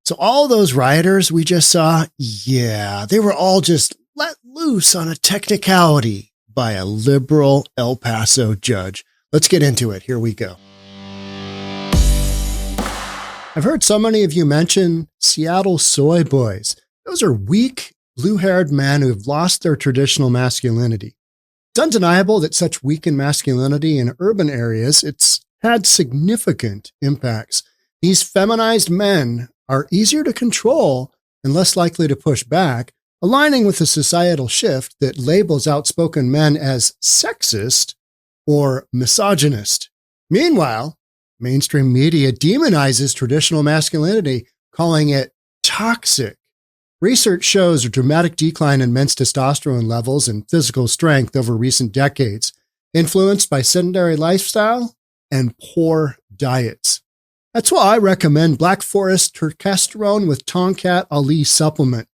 So all those rioters we just saw, yeah, they were all just let loose on a technicality by a liberal El Paso judge. Let's get into it. Here we go. I've heard so many of you mention Seattle soy boys. Those are weak, blue-haired men who have lost their traditional masculinity. It's undeniable that such weakened masculinity in urban areas, it's had significant impacts. These feminized men are easier to control and less likely to push back, aligning with the societal shift that labels outspoken men as sexist or misogynist. Meanwhile, mainstream media demonizes traditional masculinity, calling it toxic. Research shows a dramatic decline in men's testosterone levels and physical strength over recent decades, influenced by sedentary lifestyle and poor diets. That's why I recommend Black Forest Testosterone with Technicality supplement.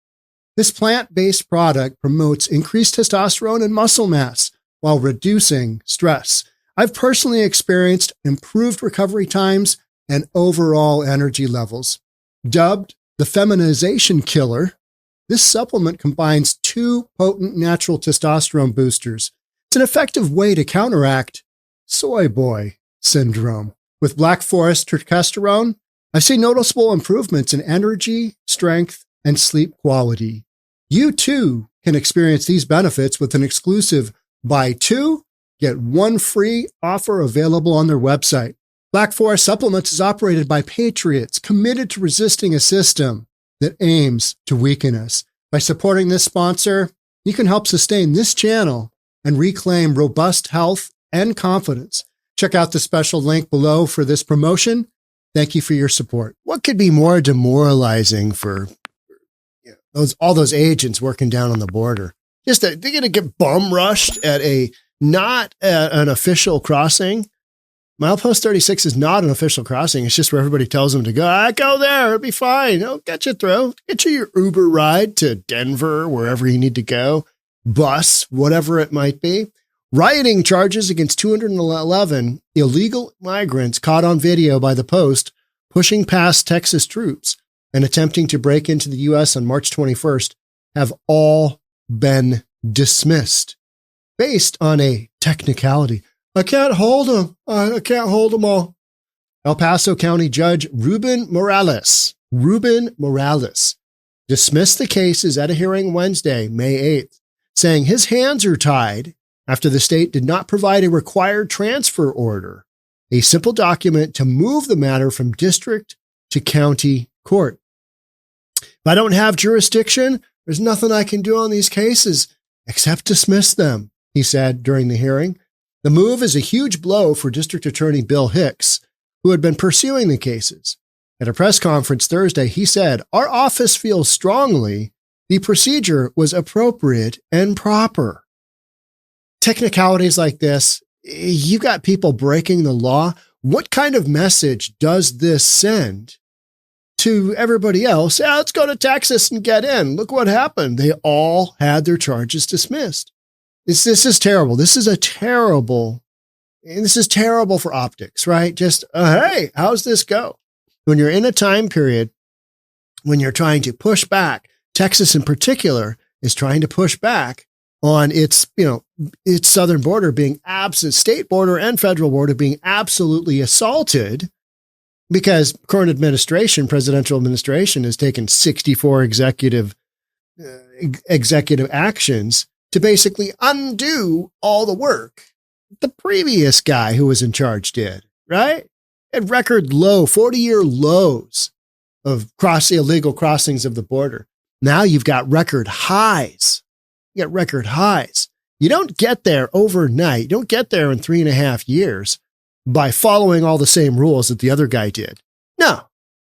This plant-based product promotes increased testosterone and muscle mass while reducing stress. I've personally experienced improved recovery times and overall energy levels. Dubbed the feminization killer, this supplement combines two potent natural testosterone boosters. It's an effective way to counteract soy boy syndrome. With Black Forest Testosterone, I've seen noticeable improvements in energy, strength, and sleep quality. You too can experience these benefits with an exclusive buy two, get one free offer available on their website. Black Forest Supplements is operated by patriots committed to resisting a system that aims to weaken us. By supporting this sponsor, you can help sustain this channel and reclaim robust health and confidence. Check out the special link below for this promotion. Thank you for your support. What could be more demoralizing for all those agents working down on the border? Just they're going to get bum rushed at not an official crossing. Milepost 36 is not an official crossing. It's just where everybody tells them to go. Go there. It'll be fine. It'll get you through. Get you your Uber ride to Denver, wherever you need to go. Bus, whatever it might be. Rioting charges against 211 illegal migrants caught on video by the Post pushing past Texas troops and attempting to break into the U.S. on March 21st have all been dismissed based on a technicality. I can't hold them. I can't hold them all. El Paso County Judge Ruben Morales dismissed the cases at a hearing Wednesday, May 8th, saying his hands are tied after the state did not provide a required transfer order, a simple document to move the matter from district to county court. If I don't have jurisdiction, there's nothing I can do on these cases except dismiss them, he said during the hearing. The move is a huge blow for District Attorney Bill Hicks, who had been pursuing the cases. At a press conference Thursday, he said, "Our office feels strongly the procedure was appropriate and proper." Technicalities like this, you got people breaking the law. What kind of message does this send to everybody else? Yeah, let's go to Texas and get in. Look what happened. They all had their charges dismissed. This is terrible. This is terrible for optics, right? Just, hey, how's this go? When you're in a time period when you're trying to push back, Texas in particular is trying to push back on its southern border being state border and federal border being absolutely assaulted because current presidential administration has taken 64 executive actions to basically undo all the work the previous guy who was in charge did, right? At record low, 40-year lows of illegal crossings of the border. Now you've got record highs. You got record highs. You don't get there overnight. You don't get there in 3.5 years by following all the same rules that the other guy did.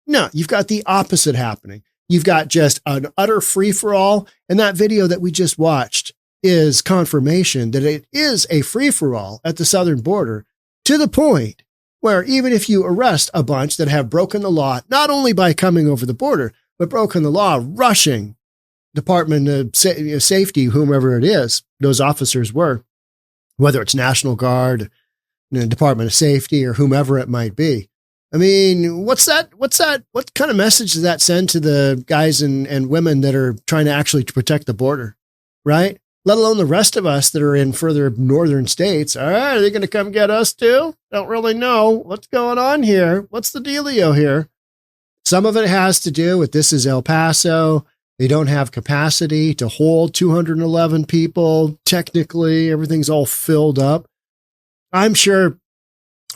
No, you've got the opposite happening. You've got just an utter free-for-all, and that video that we just watched is confirmation that it is a free-for-all at the southern border, to the point where even if you arrest a bunch that have broken the law, not only by coming over the border, but broken the law, rushing Department of Safety, whomever it is, those officers were, whether it's National Guard, Department of Safety, or whomever it might be. I mean, what kind of message does that send to the guys and women that are trying to actually protect the border, right? Let alone the rest of us that are in further northern states. All right, are they going to come get us too? Don't really know what's going on here. What's the dealio here? Some of it has to do with this is El Paso. They don't have capacity to hold 211 people. Technically, everything's all filled up. I'm sure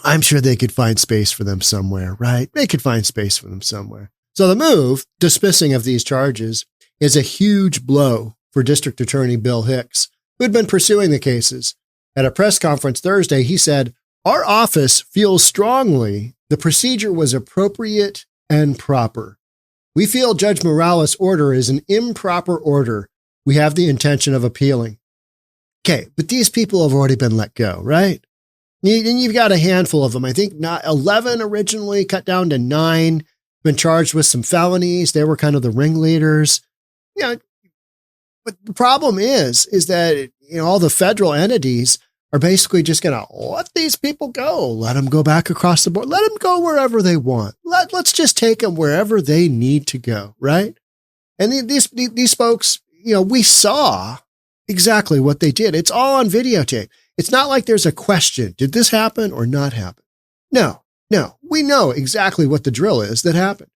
they could find space for them somewhere, right? They could find space for them somewhere. So the move, dismissing of these charges, is a huge blow for District Attorney Bill Hicks, who had been pursuing the cases. At a press conference Thursday, he said, "Our office feels strongly the procedure was appropriate and proper. We feel Judge Morales' order is an improper order. We have the intention of appealing." Okay, but these people have already been let go, right? And you've got a handful of them. I think not 11 originally, cut down to 9, been charged with some felonies. They were kind of the ringleaders. But the problem is that all the federal entities are basically just going to let these people go. Let them go back across the board. Let them go wherever they want. Let's just take them wherever they need to go, right? And these folks, we saw exactly what they did. It's all on videotape. It's not like there's a question. Did this happen or not happen? No. We know exactly what the drill is that happened.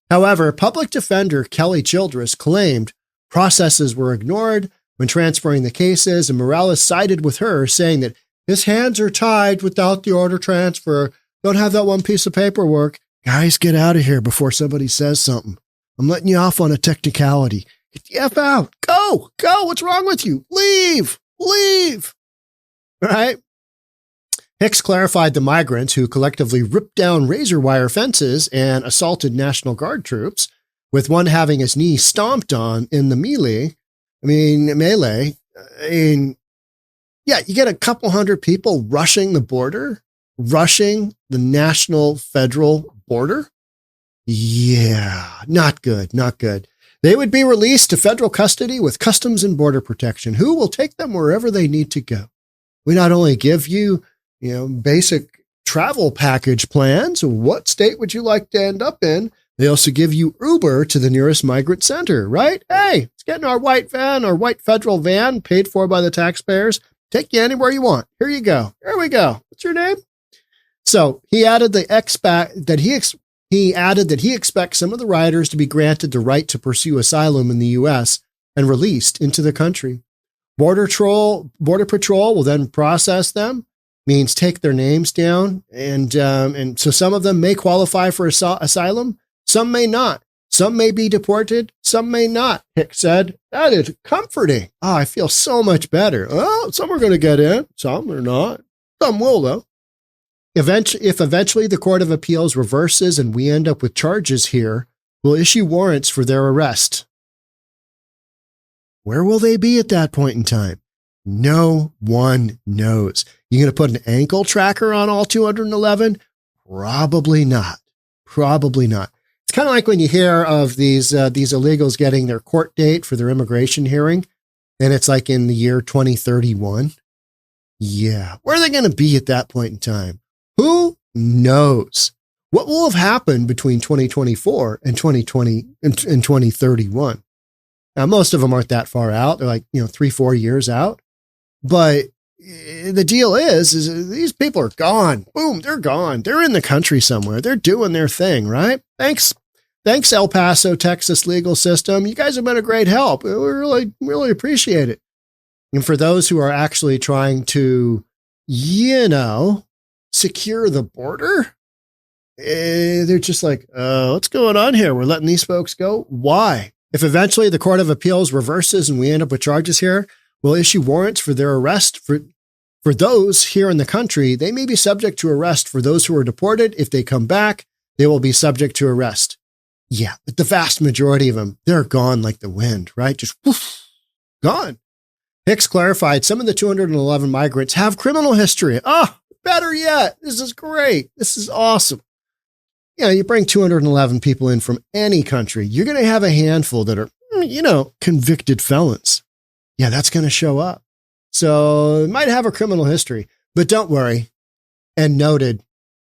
However, public defender 𝗪𝗥𝗘𝗦𝗧𝗛 claimed processes were ignored when transferring the cases, and Morales sided with her, saying that his hands are tied without the order transfer. Don't have that one piece of paperwork. Guys, get out of here before somebody says something. I'm letting you off on a technicality. Get the F out. Go. What's wrong with you? Leave. All right. Hicks clarified the migrants who collectively ripped down razor wire fences and assaulted National Guard troops, with one having his knee stomped on in the melee. Yeah, you get a couple hundred people rushing the border, rushing the national federal border. Yeah, not good. They would be released to federal custody with Customs and Border Protection, who will take them wherever they need to go. We not only give you, basic travel package plans. What state would you like to end up in? They also give you Uber to the nearest migrant center, right? Hey, it's getting our white federal van paid for by the taxpayers. Take you anywhere you want. Here you go. Here we go. What's your name? So he added that he expects some of the rioters to be granted the right to pursue asylum in the U.S. and released into the country. Border Patrol will then process them, means take their names down, and so some of them may qualify for asylum, some may not. Some may be deported, some may not, Hicks said. That is comforting. I feel so much better. Oh, some are going to get in, some are not. Some will, though. If eventually the Court of Appeals reverses and we end up with charges here, we'll issue warrants for their arrest. Where will they be at that point in time? No one knows. You going to put an ankle tracker on all 211? Probably not. It's kind of like when you hear of these illegals getting their court date for their immigration hearing, and it's like in the year 2031. Yeah. Where are they going to be at that point in time? Who knows? What will have happened between 2024 and 2031? Now, most of them aren't that far out. They're like, 3-4 years out. But the deal is these people are gone. Boom, they're gone. They're in the country somewhere. They're doing their thing, right? Thanks, El Paso, Texas legal system. You guys have been a great help. We really appreciate it. And for those who are actually trying to, secure the border, they're just like, what's going on here? We're letting these folks go. Why? If eventually the Court of Appeals reverses and we end up with charges here, we'll issue warrants for their arrest. For those here in the country, they may be subject to arrest. For those who are deported, if they come back, they will be subject to arrest. Yeah, but the vast majority of them, they're gone like the wind, right? Just whoosh, gone. Hicks clarified some of the 211 migrants have criminal history. Oh, better yet. This is great. This is awesome. You know, you bring 211 people in from any country, you're going to have a handful that are, convicted felons. Yeah, that's going to show up. So it might have a criminal history, but don't worry. And noted,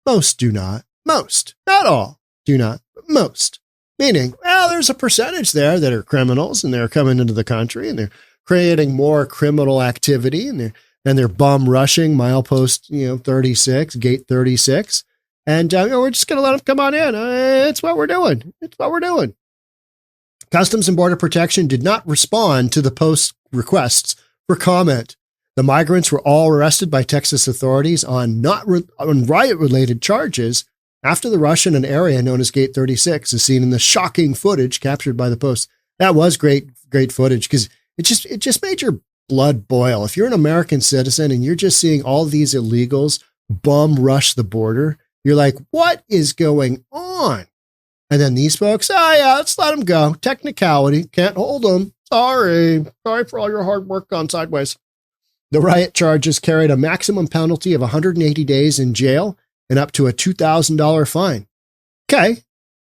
most do not. Most, not all, do not, but most. Meaning, well, there's a percentage there that are criminals and they're coming into the country and they're creating more criminal activity and they're bum rushing milepost, 36, gate 36. And we're just going to let them come on in. It's what we're doing. It's what we're doing. Customs and Border Protection did not respond to the post requests for comment. The migrants were all arrested by Texas authorities on riot-related charges after the rush in an area known as Gate 36 is seen in the shocking footage captured by the Post. That was great footage because it just made your blood boil. If you're an American citizen and you're just seeing all these illegals bum rush the border, you're like, what is going on? And then these folks, let's let them go. Technicality, can't hold them. Sorry for all your hard work gone sideways. The riot charges carried a maximum penalty of 180 days in jail and up to a $2,000 fine. Okay,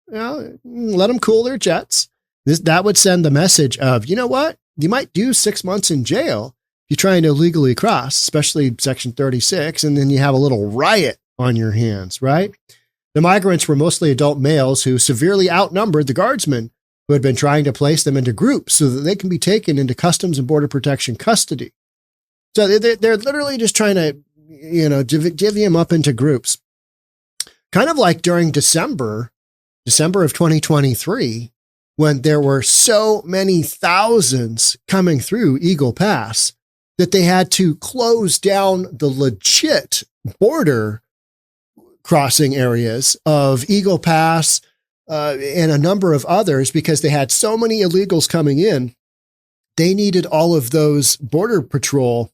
let them cool their jets. That would send the message of, you know what? You might do 6 months in jail if you're trying to illegally cross, especially Section 36, and then you have a little riot on your hands, right? The migrants were mostly adult males who severely outnumbered the guardsmen who had been trying to place them into groups so that they can be taken into Customs and Border Protection custody. So they're literally just trying to, divvy them up into groups. Kind of like during December of 2023, when there were so many thousands coming through Eagle Pass that they had to close down the legit border crossing areas of Eagle Pass and a number of others because they had so many illegals coming in. They needed all of those Border Patrol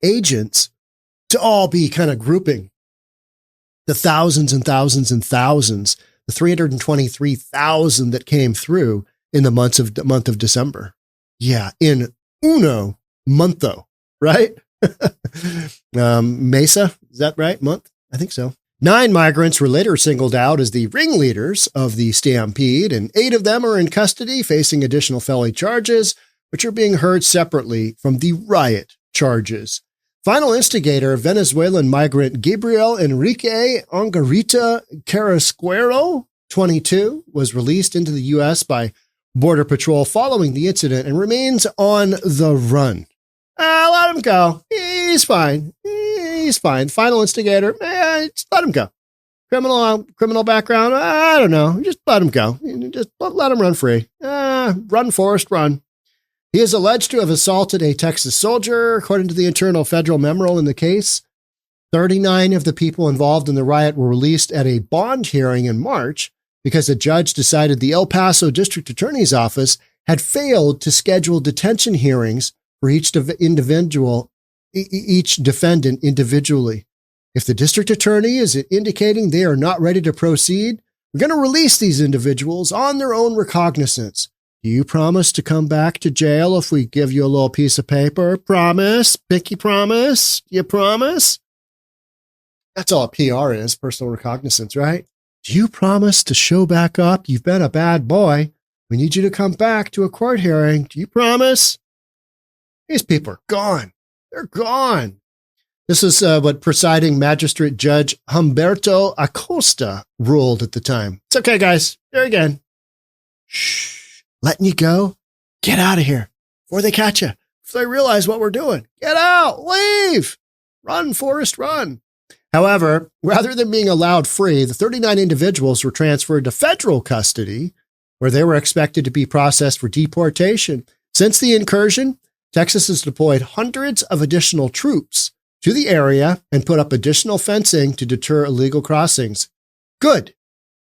agents to all be kind of grouping the thousands and thousands and thousands, the 323,000 that came through in the month of December. Yeah, in uno monto, right? Mesa, is that right? Month? I think so. 9 migrants were later singled out as the ringleaders of the stampede, and 8 of them are in custody facing additional felony charges, which are being heard separately from the riot charges. Final instigator, Venezuelan migrant Gabriel Enrique Carrasquero, 22, was released into the U.S. by Border Patrol following the incident and remains on the run. Let him go. He's fine. Final instigator, just let him go. Criminal background, I don't know. Just let him go. Just let him run free. Run, Forrest, run. He is alleged to have assaulted a Texas soldier, according to the internal federal memo in the case. 39 of the people involved in the riot were released at a bond hearing in March because a judge decided the El Paso District Attorney's Office had failed to schedule detention hearings for each defendant individually. If the district attorney is indicating they are not ready to proceed, we're going to release these individuals on their own recognizance. Do you promise to come back to jail if we give you a little piece of paper? Promise? Pinky promise? You promise? That's all a PR is, personal recognizance, right? Do you promise to show back up? You've been a bad boy. We need you to come back to a court hearing. Do you promise? These people are gone. They're gone. This is what presiding magistrate judge Humberto Acosta ruled at the time. It's okay, guys. Here again. Shh. Letting you go? Get out of here before they catch you. If they realize what we're doing, get out, leave, run, Forrest, run. However, rather than being allowed free, the 39 individuals were transferred to federal custody, where they were expected to be processed for deportation. Since the incursion, Texas has deployed hundreds of additional troops to the area and put up additional fencing to deter illegal crossings. Good.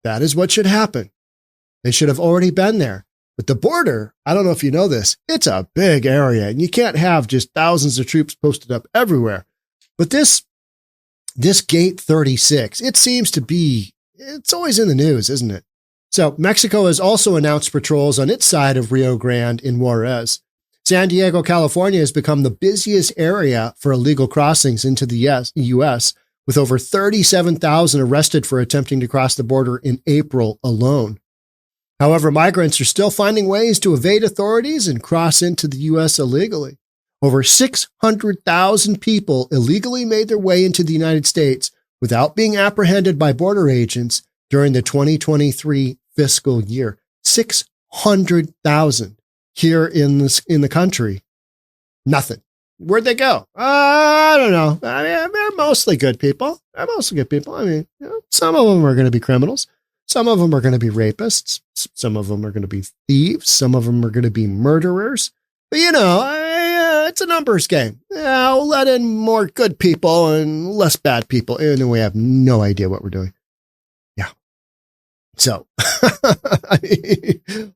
That is what should happen. They should have already been there. But the border, I don't know if you know this, it's a big area, and you can't have just thousands of troops posted up everywhere. But this Gate 36, it seems to be, it's always in the news, isn't it? So Mexico has also announced patrols on its side of Rio Grande in Juarez. San Diego, California has become the busiest area for illegal crossings into the U.S., with over 37,000 arrested for attempting to cross the border in April alone. However, migrants are still finding ways to evade authorities and cross into the U.S. illegally. Over 600,000 people illegally made their way into the United States without being apprehended by border agents during the 2023 fiscal year. 600,000 here in the country. Nothing. Where'd they go? I don't know. I mean, they're mostly good people. I mean, some of them are going to be criminals. Some of them are going to be rapists. Some of them are going to be thieves. Some of them are going to be murderers. But, it's a numbers game. I'll let in more good people and less bad people. And we have no idea what we're doing. Yeah. So,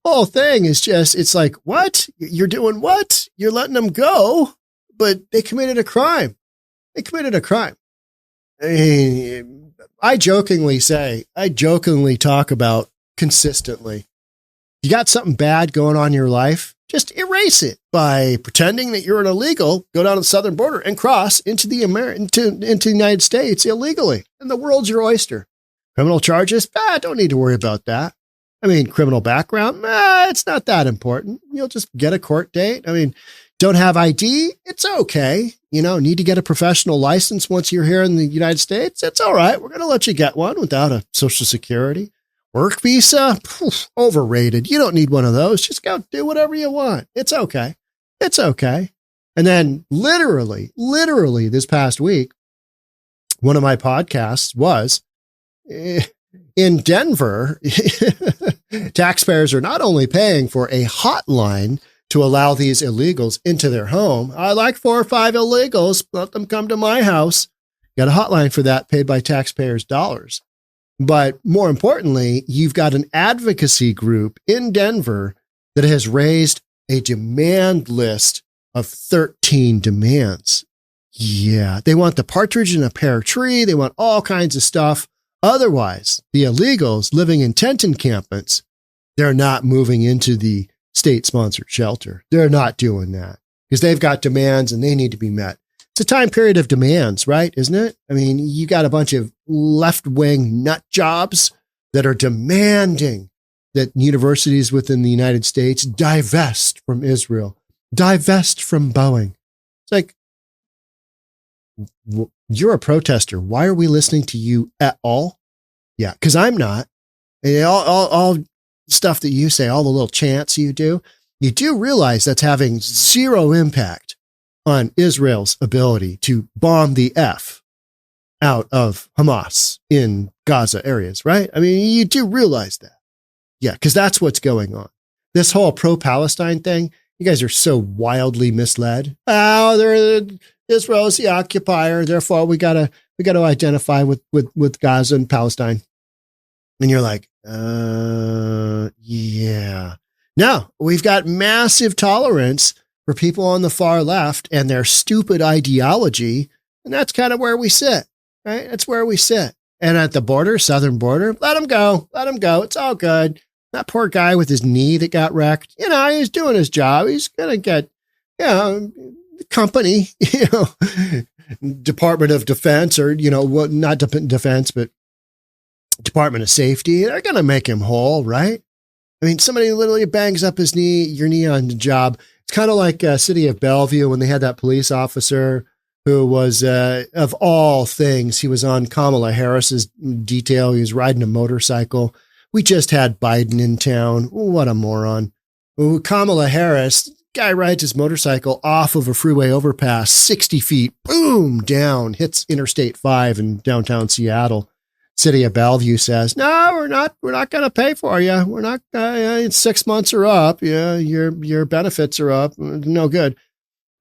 whole thing is just, it's like, what? You're doing what? You're letting them go, but they committed a crime. I jokingly talk about consistently, you got something bad going on in your life, just erase it by pretending that you're an illegal, go down to the southern border and cross into the United States illegally. And the world's your oyster. Criminal charges? Don't need to worry about that. I mean, criminal background? It's not that important. You'll just get a court date. I mean, don't have ID? It's okay. Need to get a professional license once you're here in the United States? It's all right. We're going to let you get one without a Social Security. Work visa? Overrated. You don't need one of those. Just go do whatever you want. It's okay. And then literally this past week, one of my podcasts was in Denver. Taxpayers are not only paying for a hotline to allow these illegals into their home. I like 4 or 5 illegals. Let them come to my house. Got a hotline for that paid by taxpayers' dollars. But more importantly, you've got an advocacy group in Denver that has raised a demand list of 13 demands. Yeah, they want the partridge in a pear tree. They want all kinds of stuff. Otherwise, the illegals living in tent encampments, they're not moving into the state-sponsored shelter. They're not doing that because they've got demands and they need to be met. It's a time period of demands, right? Isn't it? I mean, you got a bunch of left-wing nut jobs that are demanding that universities within the United States divest from Israel, divest from Boeing. It's like, you're a protester. Why are we listening to you at all? Yeah, because I'm not. And all stuff that you say, all the little chants you do realize that's having zero impact on Israel's ability to bomb the F out of Hamas in Gaza areas, right? I mean, you do realize that. Yeah, because that's what's going on. This whole pro-Palestine thing, you guys are so wildly misled. Israel's the occupier, therefore we gotta identify with Gaza and Palestine. And you're like, yeah. No, we've got massive tolerance for people on the far left and their stupid ideology. And that's kind of where we sit, right? That's where we sit. And at the border, southern border, let him go. It's all good. That poor guy with his knee that got wrecked, he's doing his job. He's going to get, company, Department of Defense or, not defense, but Department of Safety. They're going to make him whole, right? I mean, somebody literally bangs up your knee on the job. It's kind of like City of Bellevue when they had that police officer who was, of all things, he was on Kamala Harris's detail. He was riding a motorcycle. We just had Biden in town. What a moron. Kamala Harris, guy rides his motorcycle off of a freeway overpass, 60 feet, boom, down, hits Interstate 5 in downtown Seattle. City of Bellevue says, no, we're not going to pay for you. We're not, 6 months are up. Yeah, your benefits are up. No good.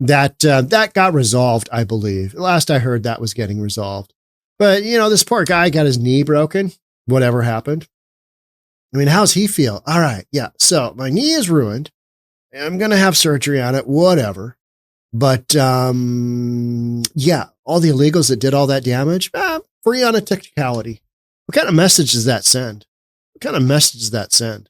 That got resolved, I believe. Last I heard that was getting resolved. But, this poor guy got his knee broken. whatever happened. I mean, how's he feel? All right. Yeah. So my knee is ruined. I'm going to have surgery on it, whatever. But, yeah, all the illegals that did all that damage, free on a technicality. What kind of message does that send? What kind of message does that send?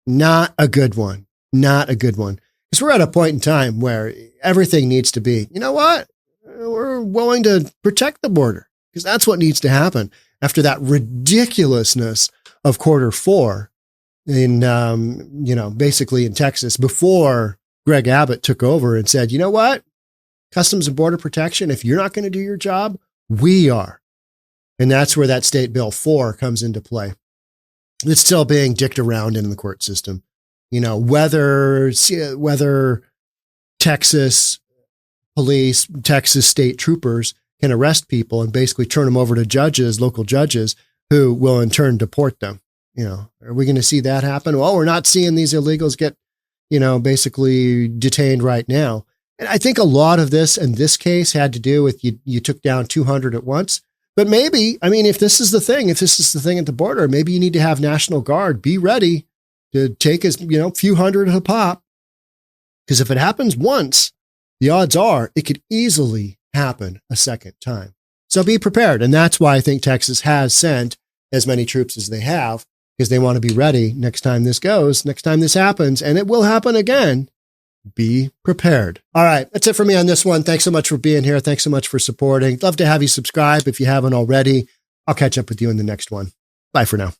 Not a good one. Not a good one. Because we're at a point in time where everything needs to be, you know what? We're willing to protect the border because that's what needs to happen after that ridiculousness of Q4 in, basically in Texas before Greg Abbott took over and said, you know what? Customs and Border Protection, if you're not going to do your job, we are. And that's where that State Bill 4 comes into play. It's still being dicked around in the court system. You know, whether Texas police, Texas state troopers can arrest people and basically turn them over to judges, local judges, who will in turn deport them. You know, are we going to see that happen? Well, we're not seeing these illegals get, basically detained right now. And I think a lot of this in this case had to do with you took down 200 at once. But maybe, I mean, if this is the thing at the border, maybe you need to have National Guard be ready to take as, few hundred a pop. Because if it happens once, the odds are it could easily happen a second time. So be prepared. And that's why I think Texas has sent as many troops as they have, because they want to be ready next time this happens, and it will happen again. Be prepared. All right. That's it for me on this one. Thanks so much for being here. Thanks so much for supporting. Love to have you subscribe if you haven't already. I'll catch up with you in the next one. Bye for now.